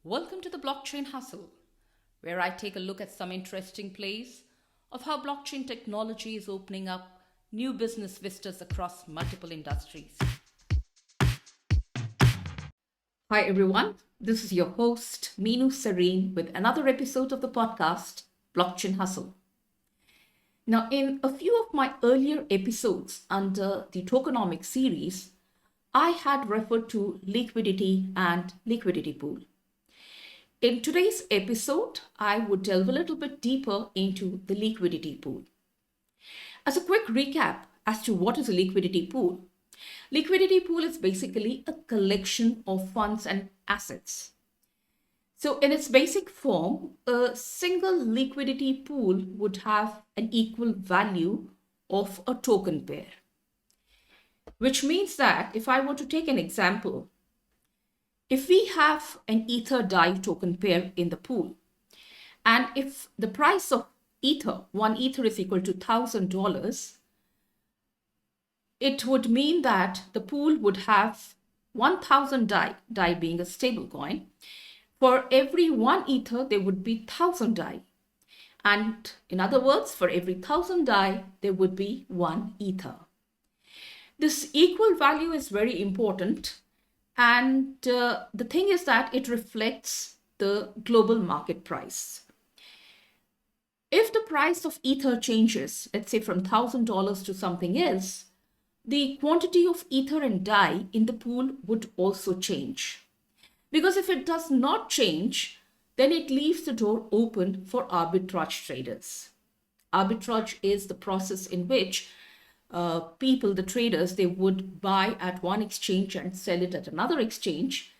Welcome to the Blockchain Hustle, where I take a look at some interesting plays of how blockchain technology is opening up new business vistas across multiple industries. Hi everyone, this is your host Meenu Serene with another episode of the podcast Blockchain Hustle. Now, in a few of my earlier episodes under the tokenomics series, I had referred to liquidity and liquidity pool. In today's episode, I would delve a little bit deeper into the liquidity pool. As a quick recap as to what is a liquidity pool is basically a collection of funds and assets. So in its basic form, a single liquidity pool would have an equal value of a token pair. Which means that if I were to take an example, if we have an Ether DAI token pair in the pool, and if the price of Ether, one Ether is equal to $1,000, it would mean that the pool would have 1,000 DAI being a stable coin. For every one Ether, there would be 1,000 DAI. And in other words, for every 1,000 DAI, there would be one Ether. This equal value is very important. And the thing is that it reflects the global market price. If the price of Ether changes, let's say from $1,000 to something else, the quantity of Ether and DAI in the pool would also change. Because if it does not change, then it leaves the door open for arbitrage traders. Arbitrage is the process in which people, the traders, they would buy at one exchange and sell it at another exchange,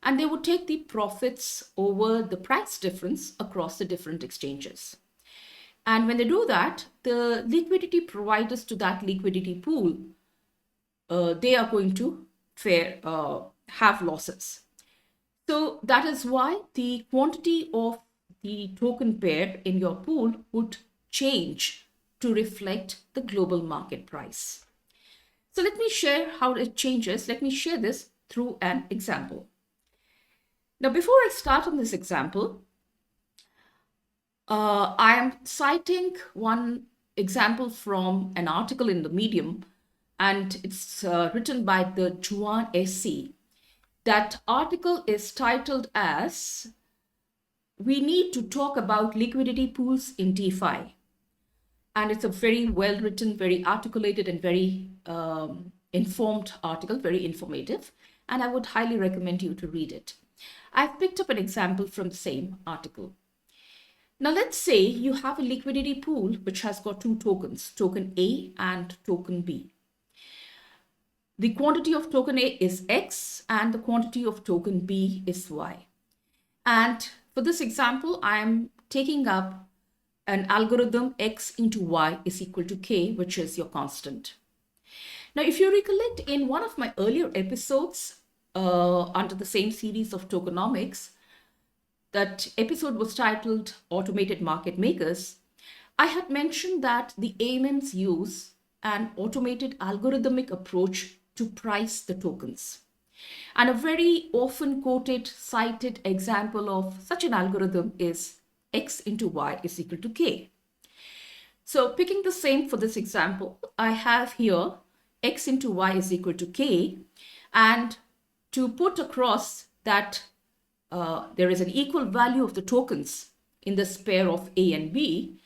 and they would take the profits over the price difference across the different exchanges. And when they do that, the liquidity providers to that liquidity pool, they are going to have losses. So that is why the quantity of the token pair in your pool would change to reflect the global market price. So let me share how it changes. Let me share this through an example. Now, before I start on this example, I am citing one example from an article in the Medium, and it's written by the Juan SC. That article is titled as "We Need to Talk About Liquidity Pools in DeFi." And it's a very well written, very articulated, and very informed article, very informative. And I would highly recommend you to read it. I've picked up an example from the same article. Now, let's say you have a liquidity pool which has got two tokens, token A and token B. The quantity of token A is X and the quantity of token B is Y. And for this example, I am taking up an algorithm X into Y is equal to K, which is your constant. Now, if you recollect in one of my earlier episodes under the same series of tokenomics, that episode was titled Automated Market Makers, I had mentioned that the AMMs use an automated algorithmic approach to price the tokens. And a very often quoted, cited example of such an algorithm is X into Y is equal to K. So picking the same for this example, I have here X into Y is equal to K. And to put across that there is an equal value of the tokens in this pair of A and B,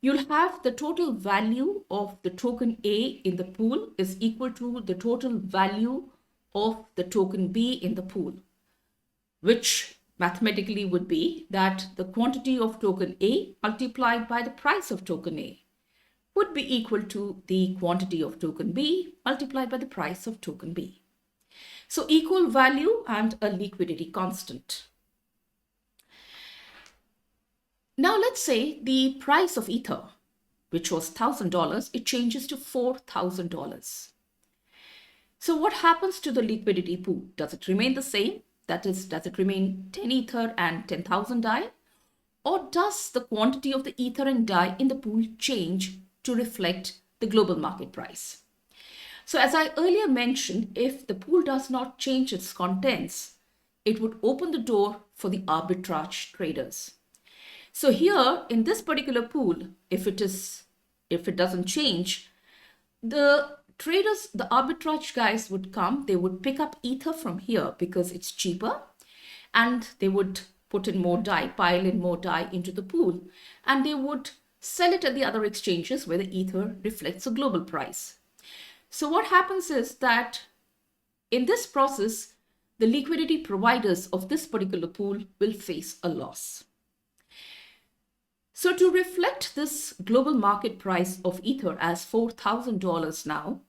you'll have the total value of the token A in the pool is equal to the total value of the token B in the pool, which mathematically would be that the quantity of token A multiplied by the price of token A would be equal to the quantity of token B multiplied by the price of token B. So equal value and a liquidity constant. Now let's say the price of Ether, which was $1,000, it changes to $4,000. So what happens to the liquidity pool? Does it remain the same? That is, does it remain 10 Ether and 10,000 DAI? Or does the quantity of the Ether and DAI in the pool change to reflect the global market price? So as I earlier mentioned, if the pool does not change its contents, it would open the door for the arbitrage traders. So here in this particular pool, if it doesn't change, the traders, the arbitrage guys would come, they would pick up ether from here because it's cheaper, and they would put in more DAI, pile in more DAI into the pool, and they would sell it at the other exchanges where the ether reflects a global price. So what happens is that in this process, the liquidity providers of this particular pool will face a loss. So to reflect this global market price of ether as $4,000 now,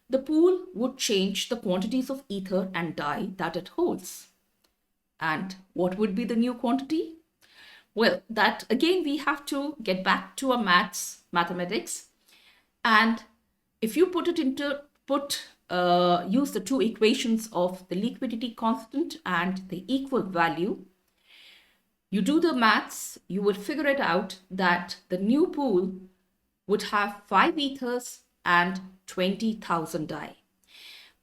the pool would change the quantities of ether and DAI that it holds. And what would be the new quantity? Well, that again, we have to get back to our mathematics. And if you use the two equations of the liquidity constant and the equal value, you do the maths, you would figure it out that the new pool would have 5 ethers and 20,000 DAI.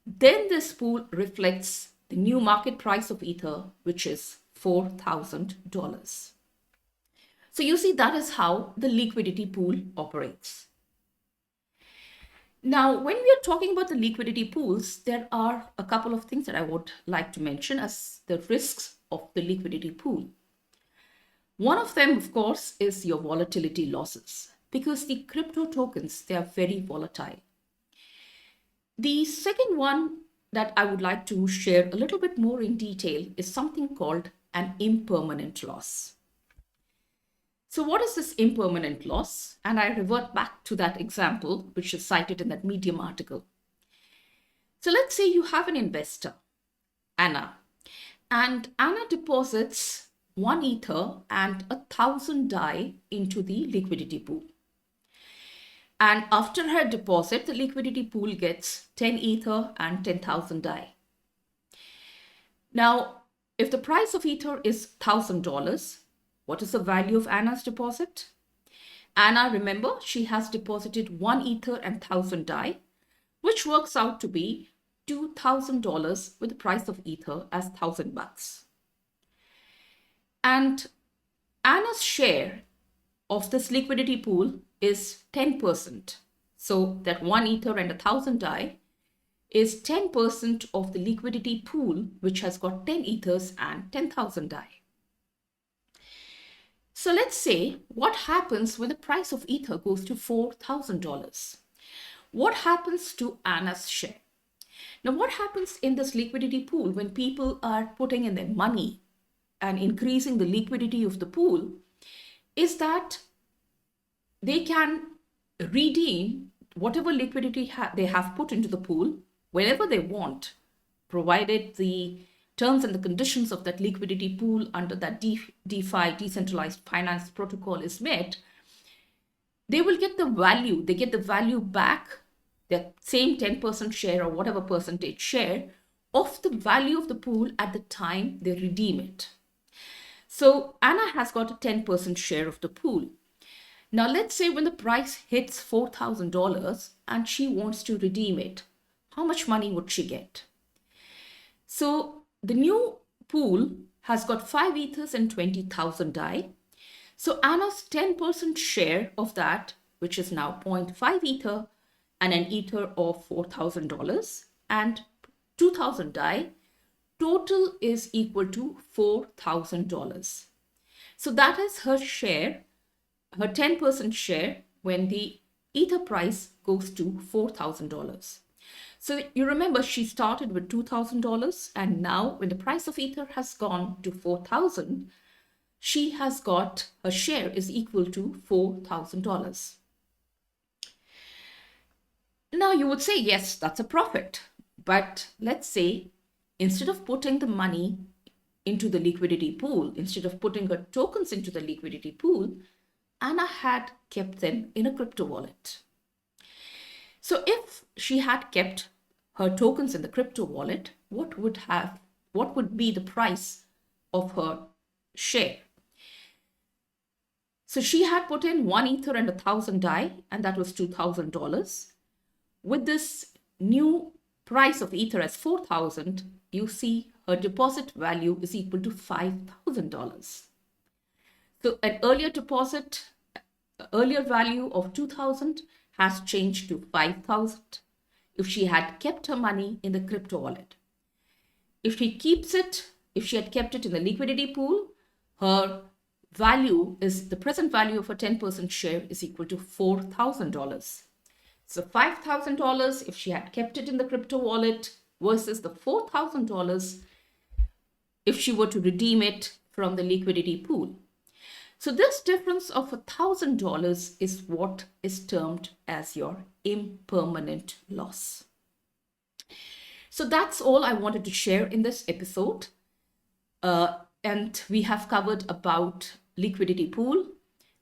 Then this pool reflects the new market price of ether, which is $4,000. So you see, that is how the liquidity pool operates. Now, when we are talking about the liquidity pools, there are a couple of things that I would like to mention as the risks of the liquidity pool. One of them, of course, is your volatility losses, because the crypto tokens, they are very volatile. The second one that I would like to share a little bit more in detail is something called an impermanent loss. So what is this impermanent loss? And I revert back to that example, which is cited in that Medium article. So let's say you have an investor, Anna, and Anna deposits 1 ether and 1,000 DAI into the liquidity pool. And after her deposit, the liquidity pool gets 10 ether and 10,000 DAI. Now, if the price of ether is $1,000, what is the value of Anna's deposit? Anna, remember, she has deposited 1 ether and 1,000 DAI, which works out to be $2,000 with the price of ether as $1,000. And Anna's share of this liquidity pool is 10%. So that 1 ether and 1,000 DAI is 10% of the liquidity pool, which has got 10 ethers and 10,000 DAI. So let's say what happens when the price of ether goes to $4,000. What happens to Anna's share? Now, what happens in this liquidity pool when people are putting in their money and increasing the liquidity of the pool is that they can redeem whatever liquidity they have put into the pool whenever they want, provided the terms and the conditions of that liquidity pool under that DeFi, Decentralized Finance protocol is met. They will get the value, they get the value back, their same 10% share or whatever percentage share of the value of the pool at the time they redeem it. So Anna has got a 10% share of the pool. Now let's say when the price hits $4,000 and she wants to redeem it, how much money would she get? So the new pool has got 5 ethers and 20,000 DAI. So Anna's 10% share of that, which is now 0.5 ether and an ether of $4,000 and 2,000 DAI, total is equal to $4,000. So that is her share, her 10% share when the ether price goes to $4,000. So you remember she started with $2,000 and now when the price of ether has gone to 4,000, she has got, her share is equal to $4,000. Now you would say, yes, that's a profit. But let's say instead of putting the money into the liquidity pool, instead of putting her tokens into the liquidity pool, Anna had kept them in a crypto wallet. So if she had kept her tokens in the crypto wallet, what would be the price of her share? So she had put in 1 ether and 1,000 DAI, and that was $2,000. With this new price of Ether as 4,000, you see her deposit value is equal to $5,000. So an earlier value of 2,000 has changed to 5,000 if she had kept her money in the crypto wallet. If she had kept it in the liquidity pool, her value is the present value of her 10% share is equal to $4,000. So $5,000 if she had kept it in the crypto wallet versus the $4,000 if she were to redeem it from the liquidity pool. So this difference of $1,000 is what is termed as your impermanent loss. So that's all I wanted to share in this episode. And we have covered about liquidity pool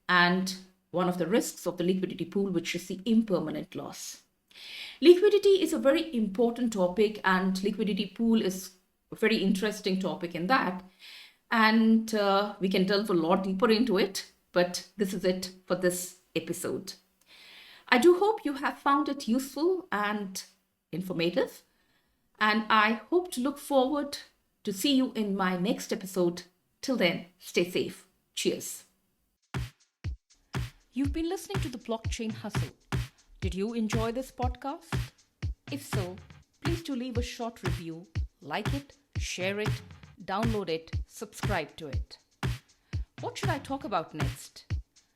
and one of the risks of the liquidity pool, which is the impermanent loss. Liquidity is a very important topic, and liquidity pool is a very interesting topic in that. And we can delve a lot deeper into it, but this is it for this episode. I do hope you have found it useful and informative, and I hope to look forward to see you in my next episode. Till then, stay safe. Cheers. You've been listening to the Blockchain Hustle. Did you enjoy this podcast? If so, please do leave a short review, like it, share it, download it, subscribe to it. What should I talk about next?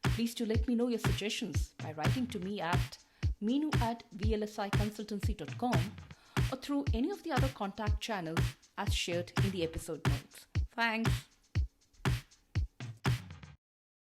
Please do let me know your suggestions by writing to me at meenu@vlsiconsultancy.com or through any of the other contact channels as shared in the episode notes. Thanks.